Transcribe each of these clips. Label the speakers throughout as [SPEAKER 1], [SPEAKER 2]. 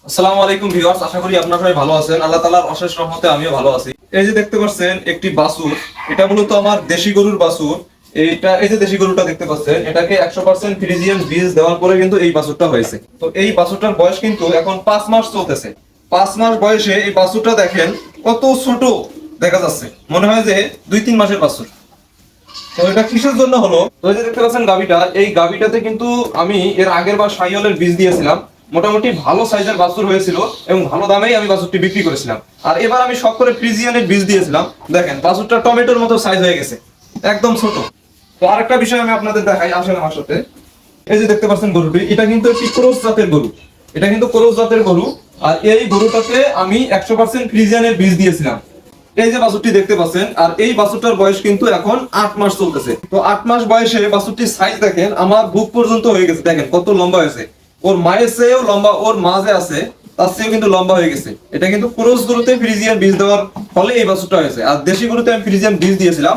[SPEAKER 1] আসসালামু আলাইকুম ভিউয়ার্স, আশা করি আপনারা সবাই ভালো আছেন। আল্লাহ তাআলার অশেষ রহমতে আমিও ভালো আছি। এই যে দেখতে পাচ্ছেন একটি বাছুর, এটা মূলত আমার দেশি গরুর বাছুর। এই যে দেশি গরুটা দেখতে পাচ্ছেন, এটাকে 100% ফ্রিজিয়ান বীজ দেওয়ার পরে কিন্তু এই বাছুরটা হয়েছে। তো এই বাছুরটার বয়স কিন্তু এখন 5 মাস চলতেছে। 5 মাস বয়সে এই বাছুরটা দেখেন কত ছোট দেখা যাচ্ছে, মনে হয় যে 2-3 মাসের বাছুর। তো এটা কিসের জন্য হলো, তো এই যে দেখতে পাচ্ছেন গাভীটা, এই গাভীটাতে কিন্তু আমি এর আগের বার শাহিওয়ালের বীজ দিয়েছিলাম। মোটামুটি ভালো সাইজের বাছুর হয়েছিল এবং ভালো দামেই আমি বাছুরটি বিক্রি করেছিলাম। আর এবার আমি শখ করে ফ্রিজিয়ানের বীজ দিয়েছিলাম। দেখেন বাছুরটা টমেটোর মতো সাইজ হয়ে গেছে, একদম ছোট। তো আরেকটা বিষয় আমি আপনাদের দেখাই, আসেন আমার সাথে। এই যে দেখতে পাচ্ছেন গরুটি, এটা কিন্তু একটি ক্রস জাতের গরু। এটা কিন্তু ক্রস জাতের গরু। আর এই গরুটাতে আমি 100% ফ্রিজিয়ানের বীজ দিয়েছিলাম। এই যে বাছুরটি দেখতে পাচ্ছেন, আর এই বাছুরটার বয়স কিন্তু এখন 8 মাস চলতেছে। তো 8 মাস বয়সে বাছুরটির সাইজ দেখেন আমার বুক পর্যন্ত হয়ে গেছে। দেখেন কত লম্বা হয়েছে, ওর মায়ের চেয়েও লম্বা, ওর মা যে আছে তার চেয়েও কিন্তু লম্বা হয়ে গেছে। এটা কিন্তু ক্রস গরুতে ফ্রিজিয়ান বীজ দেওয়ার ফলে এই বাছুরটা হয়েছে। আর দেশি গরুতে আমি ফ্রিজিয়ান বীজ দিয়েছিলাম,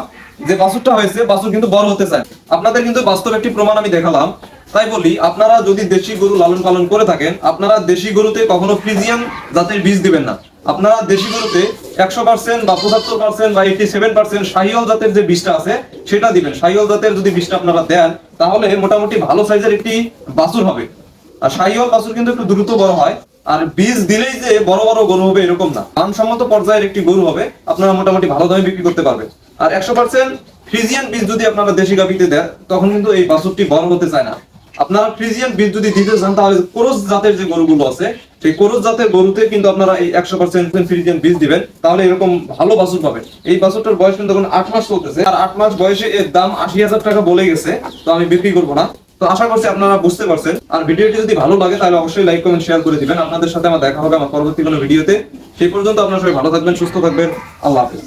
[SPEAKER 1] যে বাছুরটা হয়েছে, বাছুর কিন্তু বড় হতে চায়। আপনাদের কিন্তু বাস্তব একটি প্রমাণ আমি দেখালাম। তাই বলি, আপনারা যদি দেশি গরু লালন পালন করে থাকেন, আপনারা দেশি গরুতে কখনো ফ্রিজিয়ান জাতের বীজ দিবেন না। আপনারা দেশি গরুতে 100% বা 75% বা 87% শাহিওয়াল জাতের যে বীজটা আছে সেটা দিবেন। শাহিওয়াল জাতের যদি বীজটা আপনারা দেন, তাহলে মোটামুটি ভালো সাইজের একটি বাছুর হবে। আর শাহিওয়াল বাছুর কিন্তু একটু দ্রুত বড় হয়। আর বীজ দিলেই যে বড় বড় গরু হবে এরকম না, মানসম্মত পর্যায়ের একটি গরু হবে, আপনারা মোটামুটি ভালো দামে বিক্রি করতে পারবেন। আর 100% ফ্রিজিয়ান বীজ যদি আপনারা দেশি গাভীতে দেন, তখন কিন্তু এই বাছুরটি বড় হতে চায় না। আপনারা ফ্রিজিয়ান বীজ যদি দিতে চান, তাহলে ক্রস জাতের যে গরুগুলো আছে, সেই ক্রস জাতের গরুতে কিন্তু আপনারা এই 100% ফ্রিজিয়ান বীজ দিবেন, তাহলে এরকম ভালো বাছুর পাবেন। এই বাছুরটার বয়স কিন্তু এখন 8 মাস চলতেছে। আর 8 মাস বয়সে এর দাম 80,000 টাকা বলে গেছে। তো আমি বিক্রি করবো না। তো আশা করছি আপনারা বুঝতে পারছেন। আর ভিডিওটি যদি ভালো লাগে তাহলে অবশ্যই লাইক, কমেন্ট, শেয়ার করে দিবেন। আপনাদের সাথে আমার দেখা হবে আমার পরবর্তী কোনো ভিডিওতে। সেই পর্যন্ত আপনারা সবাই ভালো থাকবেন, সুস্থ থাকবেন। আল্লাহ হাফেজ।